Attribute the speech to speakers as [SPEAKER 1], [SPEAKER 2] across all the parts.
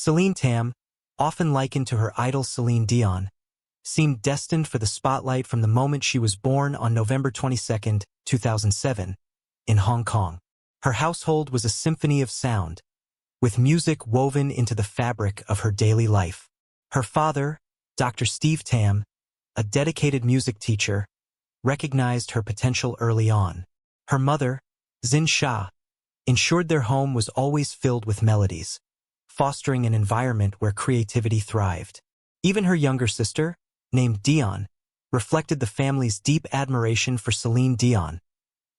[SPEAKER 1] Celine Tam, often likened to her idol Celine Dion, seemed destined for the spotlight from the moment she was born on November 22, 2007, in Hong Kong. Her household was a symphony of sound, with music woven into the fabric of her daily life. Her father, Dr. Steve Tam, a dedicated music teacher, recognized her potential early on. Her mother, Xin Xia, ensured their home was always filled with melodies, fostering an environment where creativity thrived. Even her younger sister, named Dion, reflected the family's deep admiration for Celine Dion,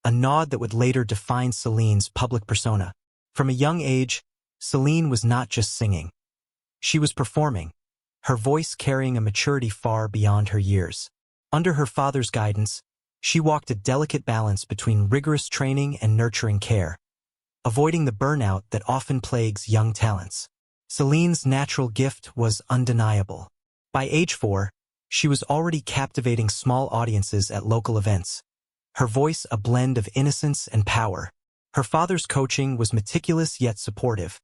[SPEAKER 1] a nod that would later define Celine's public persona. From a young age, Celine was not just singing. She was performing, her voice carrying a maturity far beyond her years. Under her father's guidance, she walked a delicate balance between rigorous training and nurturing care, avoiding the burnout that often plagues young talents. Celine's natural gift was undeniable. By age 4, she was already captivating small audiences at local events, her voice a blend of innocence and power. Her father's coaching was meticulous yet supportive,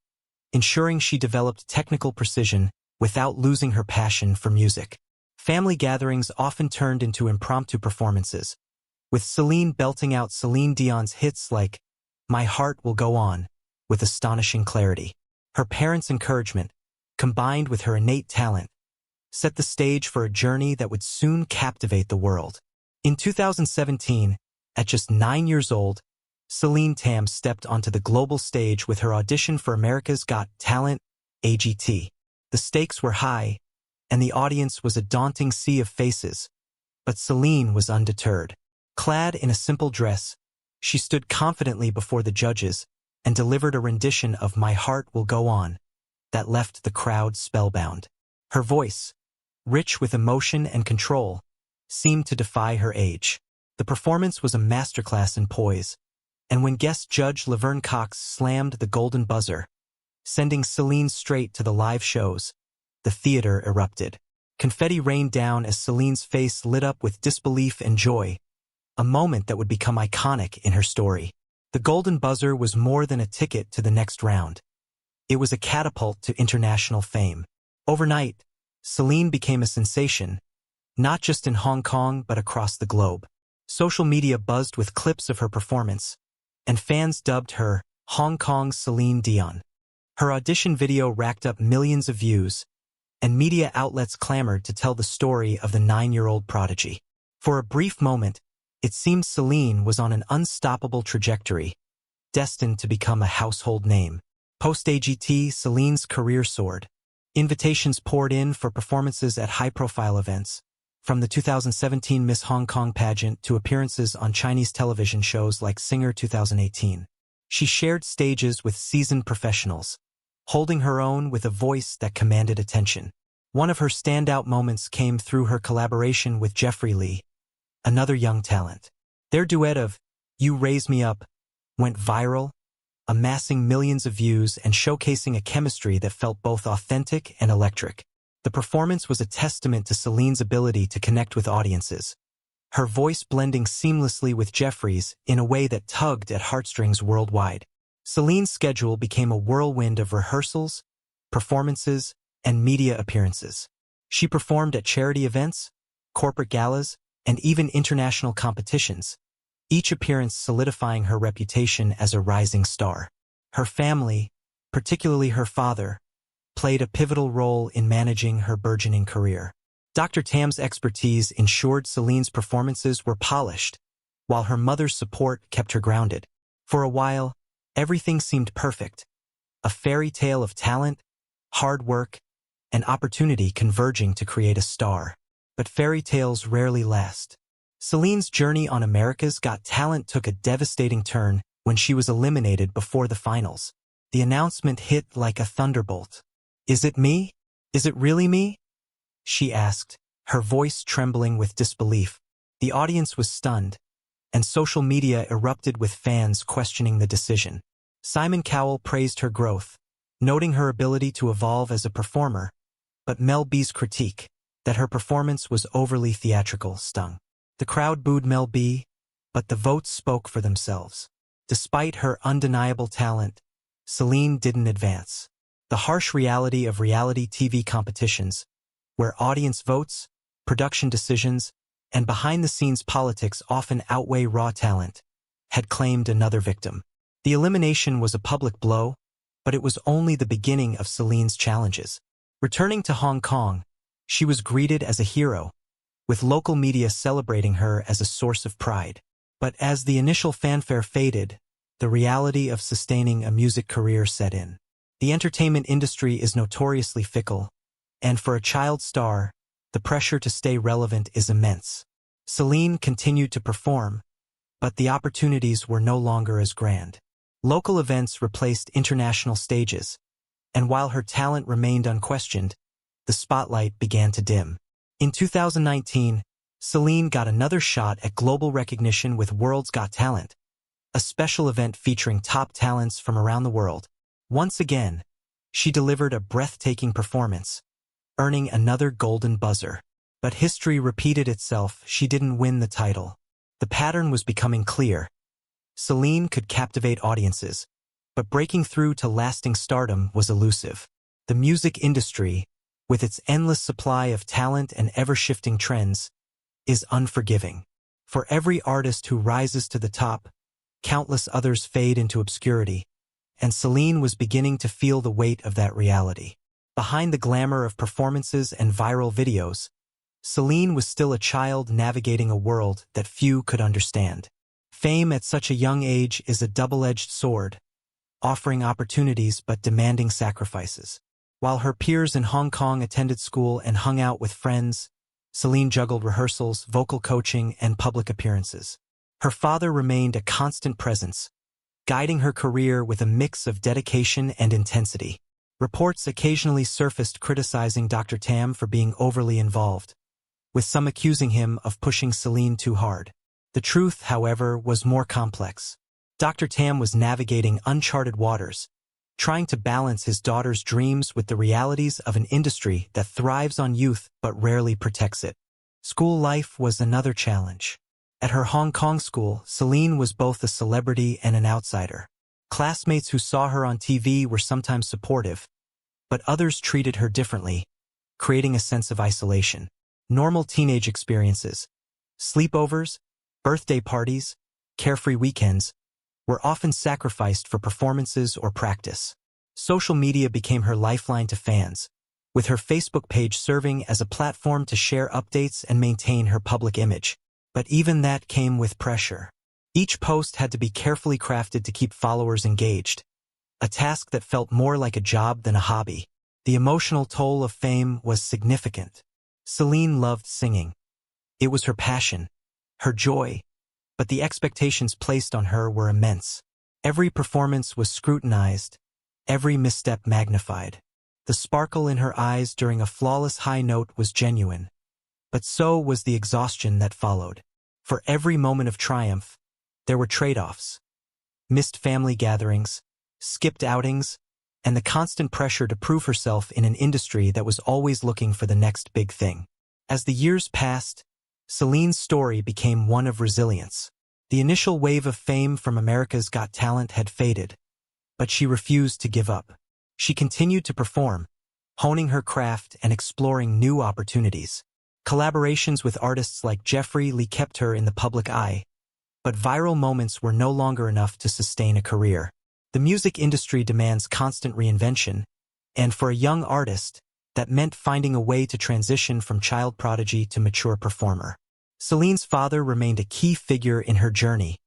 [SPEAKER 1] ensuring she developed technical precision without losing her passion for music. Family gatherings often turned into impromptu performances, with Celine belting out Celine Dion's hits like My Heart Will Go On with astonishing clarity. Her parents' encouragement, combined with her innate talent, set the stage for a journey that would soon captivate the world. In 2017, at just 9 years old, Celine Tam stepped onto the global stage with her audition for America's Got Talent, AGT. The stakes were high, and the audience was a daunting sea of faces, but Celine was undeterred. Clad in a simple dress, she stood confidently before the judges and delivered a rendition of My Heart Will Go On that left the crowd spellbound. Her voice, rich with emotion and control, seemed to defy her age. The performance was a masterclass in poise, and when guest judge Laverne Cox slammed the golden buzzer, sending Celine straight to the live shows, the theater erupted. Confetti rained down as Celine's face lit up with disbelief and joy, a moment that would become iconic in her story. The golden buzzer was more than a ticket to the next round. It was a catapult to international fame. Overnight, Celine became a sensation, not just in Hong Kong but across the globe. Social media buzzed with clips of her performance, and fans dubbed her Hong Kong's Celine Dion. Her audition video racked up millions of views, and media outlets clamored to tell the story of the 9-year-old prodigy. For a brief moment, it seemed Celine was on an unstoppable trajectory, destined to become a household name. Post-AGT, Celine's career soared. Invitations poured in for performances at high-profile events, from the 2017 Miss Hong Kong pageant to appearances on Chinese television shows like Singer 2018. She shared stages with seasoned professionals, holding her own with a voice that commanded attention. One of her standout moments came through her collaboration with Jeffrey Lee, another young talent. Their duet of You Raise Me Up went viral, amassing millions of views and showcasing a chemistry that felt both authentic and electric. The performance was a testament to Celine's ability to connect with audiences, her voice blending seamlessly with Jeffrey's in a way that tugged at heartstrings worldwide. Celine's schedule became a whirlwind of rehearsals, performances, and media appearances. She performed at charity events, corporate galas, and even international competitions, each appearance solidifying her reputation as a rising star. Her family, particularly her father, played a pivotal role in managing her burgeoning career. Dr. Tam's expertise ensured Celine's performances were polished, while her mother's support kept her grounded. For a while, everything seemed perfect, a fairy tale of talent, hard work, and opportunity converging to create a star. But fairy tales rarely last. Celine's journey on America's Got Talent took a devastating turn when she was eliminated before the finals. The announcement hit like a thunderbolt. "Is it me? Is it really me?" she asked, her voice trembling with disbelief. The audience was stunned, and social media erupted with fans questioning the decision. Simon Cowell praised her growth, noting her ability to evolve as a performer, but Mel B's critique, that her performance was overly theatrical, stung. The crowd booed Mel B, but the votes spoke for themselves. Despite her undeniable talent, Celine didn't advance. the harsh reality of reality TV competitions, where audience votes, production decisions, and behind-the-scenes politics often outweigh raw talent, had claimed another victim. The elimination was a public blow, but it was only the beginning of Celine's challenges. Returning to Hong Kong, she was greeted as a hero, with local media celebrating her as a source of pride. But as the initial fanfare faded, the reality of sustaining a music career set in. The entertainment industry is notoriously fickle, and for a child star, the pressure to stay relevant is immense. Celine continued to perform, but the opportunities were no longer as grand. Local events replaced international stages, and while her talent remained unquestioned, the spotlight began to dim. In 2019, Celine got another shot at global recognition with World's Got Talent, a special event featuring top talents from around the world. Once again, she delivered a breathtaking performance, earning another golden buzzer. But history repeated itself. She didn't win the title. The pattern was becoming clear. Celine could captivate audiences, but breaking through to lasting stardom was elusive. The music industry, with its endless supply of talent and ever-shifting trends, is unforgiving. For every artist who rises to the top, countless others fade into obscurity, and Celine was beginning to feel the weight of that reality. Behind the glamour of performances and viral videos, Celine was still a child navigating a world that few could understand. Fame at such a young age is a double-edged sword, offering opportunities but demanding sacrifices. While her peers in Hong Kong attended school and hung out with friends, Celine juggled rehearsals, vocal coaching, and public appearances. Her father remained a constant presence, guiding her career with a mix of dedication and intensity. Reports occasionally surfaced criticizing Dr. Tam for being overly involved, with some accusing him of pushing Celine too hard. The truth, however, was more complex. Dr. Tam was navigating uncharted waters, trying to balance his daughter's dreams with the realities of an industry that thrives on youth but rarely protects it. School life was another challenge. At her Hong Kong school, Celine was both a celebrity and an outsider. Classmates who saw her on TV were sometimes supportive, but others treated her differently, creating a sense of isolation. Normal teenage experiences, sleepovers, birthday parties, carefree weekends, were often sacrificed for performances or practice. Social media became her lifeline to fans, with her Facebook page serving as a platform to share updates and maintain her public image. But even that came with pressure. Each post had to be carefully crafted to keep followers engaged, a task that felt more like a job than a hobby. The emotional toll of fame was significant. Celine loved singing. It was her passion, her joy, but the expectations placed on her were immense. Every performance was scrutinized, every misstep magnified. The sparkle in her eyes during a flawless high note was genuine, but so was the exhaustion that followed. For every moment of triumph, there were trade-offs. Missed family gatherings, skipped outings, and the constant pressure to prove herself in an industry that was always looking for the next big thing. As the years passed, Celine's story became one of resilience. The initial wave of fame from America's Got Talent had faded, but she refused to give up. She continued to perform, honing her craft and exploring new opportunities. Collaborations with artists like Jeffrey Lee kept her in the public eye, but viral moments were no longer enough to sustain a career. The music industry demands constant reinvention, and for a young artist, that meant finding a way to transition from child prodigy to mature performer. Celine's father remained a key figure in her journey,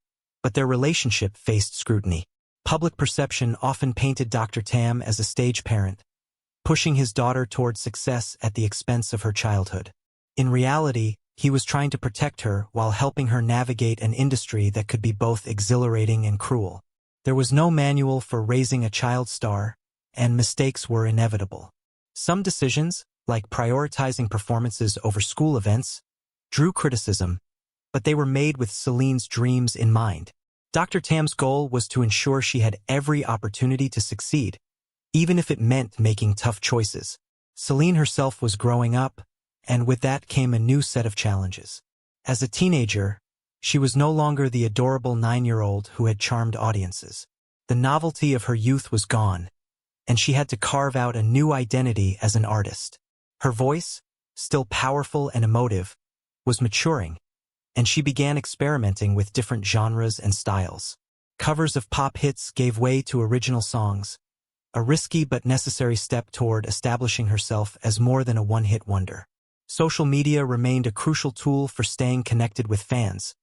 [SPEAKER 1] but their relationship faced scrutiny. Public perception often painted Dr. Tam as a stage parent, pushing his daughter toward success at the expense of her childhood. In reality, he was trying to protect her while helping her navigate an industry that could be both exhilarating and cruel. There was no manual for raising a child star, and mistakes were inevitable. Some decisions, like prioritizing performances over school events, drew criticism, but they were made with Celine's dreams in mind. Dr. Tam's goal was to ensure she had every opportunity to succeed, even if it meant making tough choices. Celine herself was growing up, and with that came a new set of challenges. As a teenager, she was no longer the adorable 9-year-old who had charmed audiences. The novelty of her youth was gone, and she had to carve out a new identity as an artist. Her voice, still powerful and emotive, was maturing, and she began experimenting with different genres and styles. Covers of pop hits gave way to original songs, a risky but necessary step toward establishing herself as more than a one-hit wonder. Social media remained a crucial tool for staying connected with fans,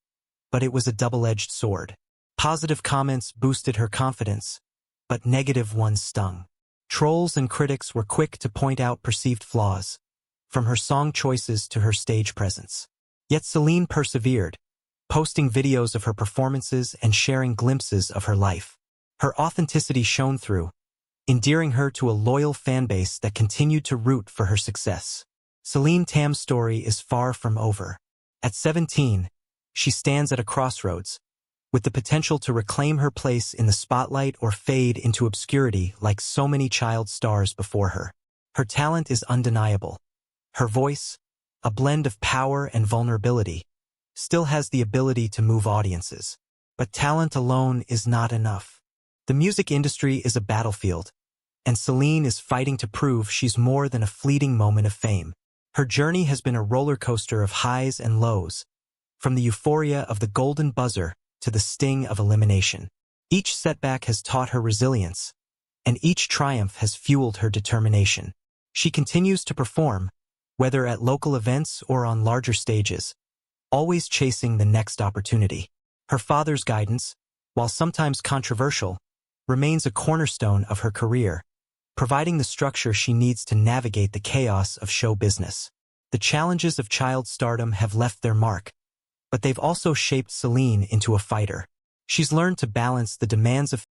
[SPEAKER 1] but it was a double-edged sword. Positive comments boosted her confidence, but negative ones stung. Trolls and critics were quick to point out perceived flaws, from her song choices to her stage presence. Yet Celine persevered, posting videos of her performances and sharing glimpses of her life. Her authenticity shone through, endearing her to a loyal fanbase that continued to root for her success. Celine Tam's story is far from over. At 17, she stands at a crossroads, with the potential to reclaim her place in the spotlight or fade into obscurity like so many child stars before her. Her talent is undeniable. Her voice, a blend of power and vulnerability, still has the ability to move audiences. But talent alone is not enough. The music industry is a battlefield, and Celine is fighting to prove she's more than a fleeting moment of fame. Her journey has been a roller coaster of highs and lows, from the euphoria of the golden buzzer to the sting of elimination. Each setback has taught her resilience, and each triumph has fueled her determination. She continues to perform, whether at local events or on larger stages, always chasing the next opportunity. Her father's guidance, while sometimes controversial, remains a cornerstone of her career, providing the structure she needs to navigate the chaos of show business. The challenges of child stardom have left their mark, but they've also shaped Celine into a fighter. She's learned to balance the demands of